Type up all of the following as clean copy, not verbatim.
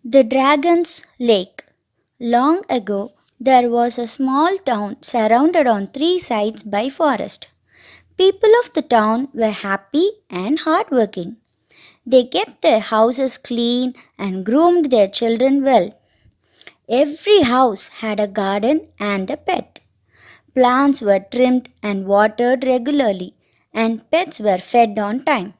The Dragon's Lake. Long ago, there was a small town surrounded on three sides by forest. People of the town were happy and hardworking. They kept their houses clean and groomed their children well. Every house had a garden and a pet. Plants were trimmed and watered regularly, and pets were fed on time.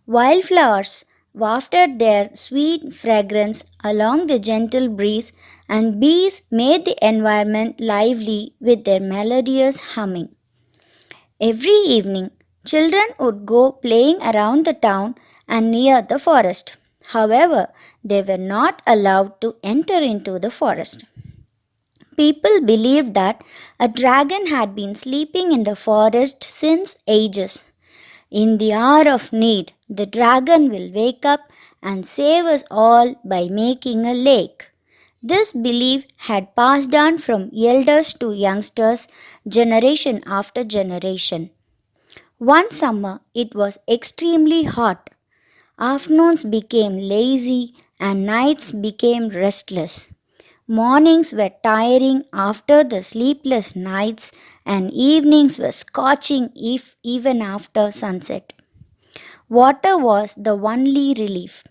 Wildflowers wafted their sweet fragrance along the gentle breeze, and bees made the environment lively with their melodious humming. Every evening, children would go playing around the town and near the forest. However, they were not allowed to enter into the forest. People believed that a dragon had been sleeping in the forest since ages. In the hour of need, the dragon will wake up and save us all by making a lake. This belief had passed on from elders to youngsters, generation after generation. One summer, it was extremely hot. Afternoons became lazy and nights became restless. Mornings were tiring after the sleepless nights, and evenings were scorching if even after sunset. Water was the only relief.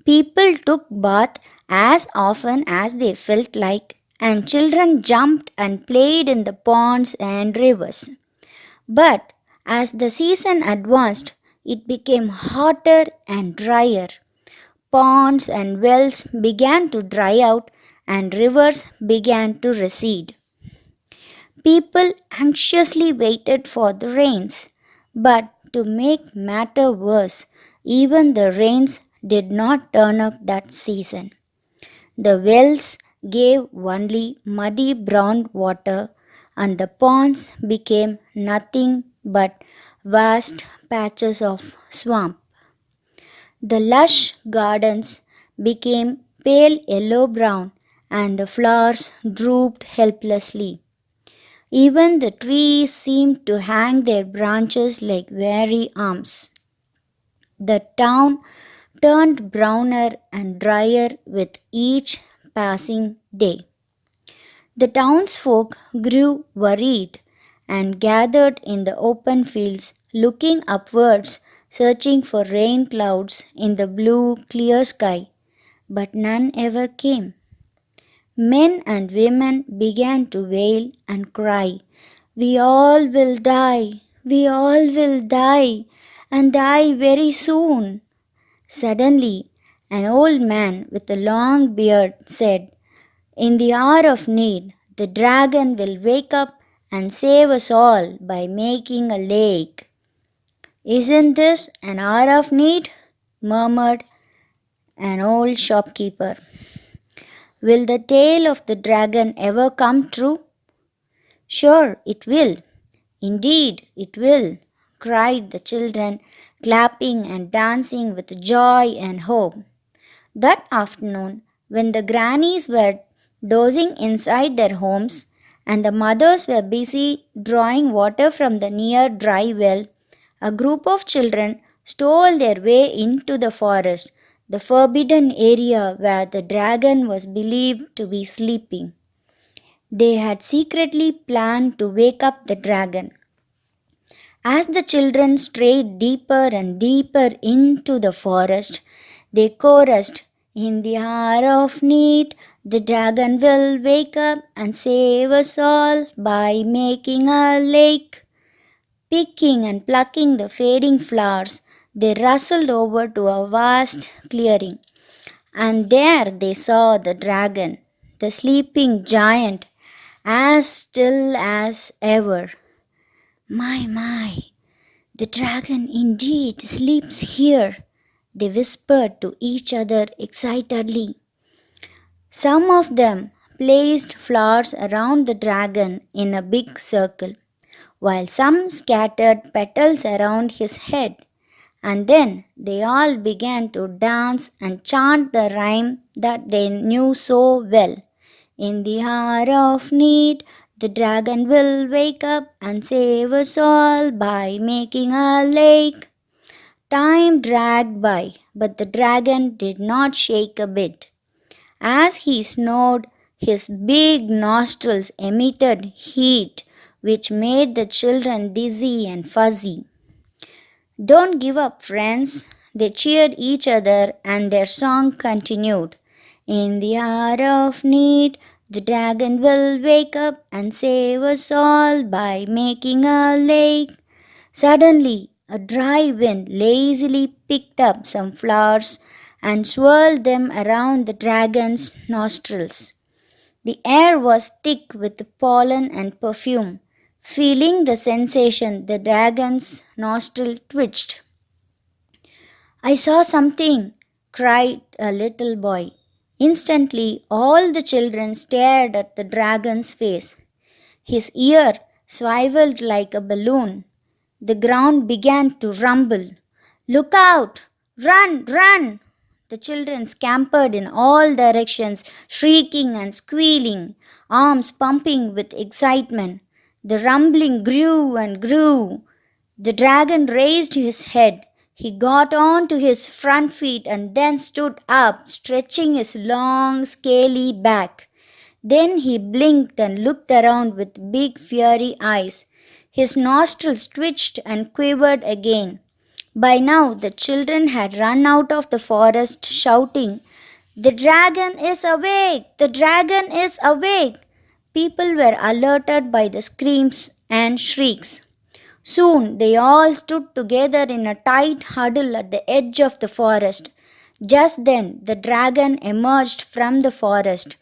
People took bath as often as they felt like, and children jumped and played in the ponds and rivers. But as the season advanced, it became hotter and drier. Ponds and wells began to dry out, and rivers began to recede. People anxiously waited for the rains, but to make matter worse, even the rains did not turn up that season. The wells gave only muddy brown water, and the ponds became nothing but vast patches of swamp. The lush gardens became pale yellow brown, and the flowers drooped helplessly. Even the trees seemed to hang their branches like weary arms. The town turned browner and drier with each passing day. The townsfolk grew worried and gathered in the open fields, looking upwards, searching for rain clouds in the blue, clear sky, but none ever came. Men and women began to wail and cry, "We all will die, we all will die, and die very soon." Suddenly, an old man with a long beard said, "In the hour of need, the dragon will wake up and save us all by making a lake." "Isn't this an hour of need?" murmured an old shopkeeper. "Will the tale of the dragon ever come true?" "Sure, it will. Indeed, it will," cried the children, clapping and dancing with joy and hope. That afternoon, when the grannies were dozing inside their homes and the mothers were busy drawing water from the near dry well, a group of children stole their way into the forest, the forbidden area where the dragon was believed to be sleeping. They had secretly planned to wake up the dragon. As the children strayed deeper and deeper into the forest, they chorused, "In the hour of need, the dragon will wake up and save us all by making a lake." Picking and plucking the fading flowers, they rustled over to a vast clearing, and there they saw the dragon, the sleeping giant, as still as ever. My, the dragon indeed sleeps here," they whispered to each other excitedly. Some of them placed flowers around the dragon in a big circle, while some scattered petals around his head. And then they all began to dance and chant the rhyme that they knew so well. "In the hour of need, the dragon will wake up and save us all by making a lake." Time dragged by, but the dragon did not shake a bit. As he snored, his big nostrils emitted heat which made the children dizzy and fuzzy. Don't give up, friends. They cheered each other and their song continued. In the hour of need, the dragon will wake up and save us all by making a lake. Suddenly, a dry wind lazily picked up some flowers and swirled them around the dragon's nostrils. The air was thick with pollen and perfume. Feeling the sensation, the dragon's nostril twitched. I saw something, cried a little boy. Instantly, all the children stared at the dragon's face. His ear swiveled like a balloon. The ground began to rumble. Look out! Run! Run! The children scampered in all directions, shrieking and squealing, arms pumping with excitement. The rumbling grew and grew. The dragon raised his head. He got onto his front feet and then stood up, stretching his long, scaly back. Then he blinked and looked around with big, fiery eyes. His nostrils twitched and quivered again. By now, the children had run out of the forest, shouting, "The dragon is awake! The dragon is awake!" People were alerted by the screams and shrieks. Soon they all stood together in a tight huddle at the edge of the forest. Just then the dragon emerged from the forest.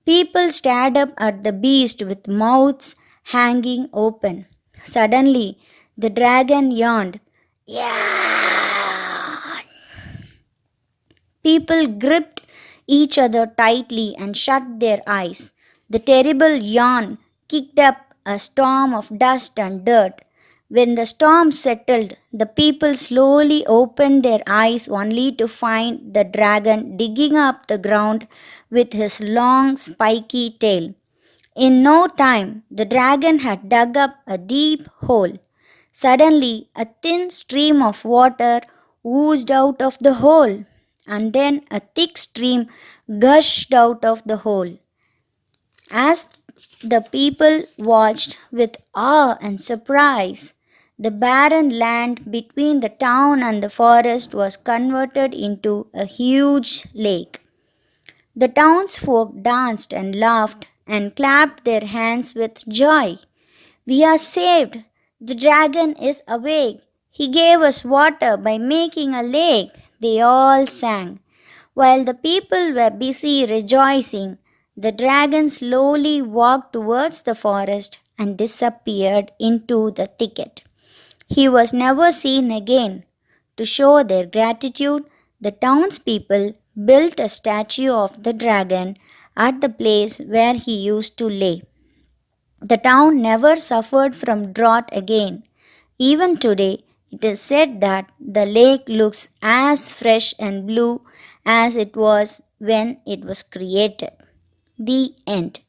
People stared up at the beast with mouths hanging open. Suddenly the dragon yawned. Yeah! People gripped each other tightly and shut their eyes. The terrible yawn kicked up a storm of dust and dirt. When the storm settled, the people slowly opened their eyes only to find the dragon digging up the ground with his long spiky tail. In no time, the dragon had dug up a deep hole. Suddenly, a thin stream of water oozed out of the hole, and then a thick stream gushed out of the hole. As the people watched with awe and surprise, the barren land between the town and the forest was converted into a huge lake. The townsfolk danced and laughed and clapped their hands with joy. "We are saved! The dragon is awake! He gave us water by making a lake!" they all sang. While the people were busy rejoicing, the dragon slowly walked towards the forest and disappeared into the thicket. He was never seen again. To show their gratitude, the townspeople built a statue of the dragon at the place where he used to lay. The town never suffered from drought again. Even today, it is said that the lake looks as fresh and blue as it was when it was created. The end.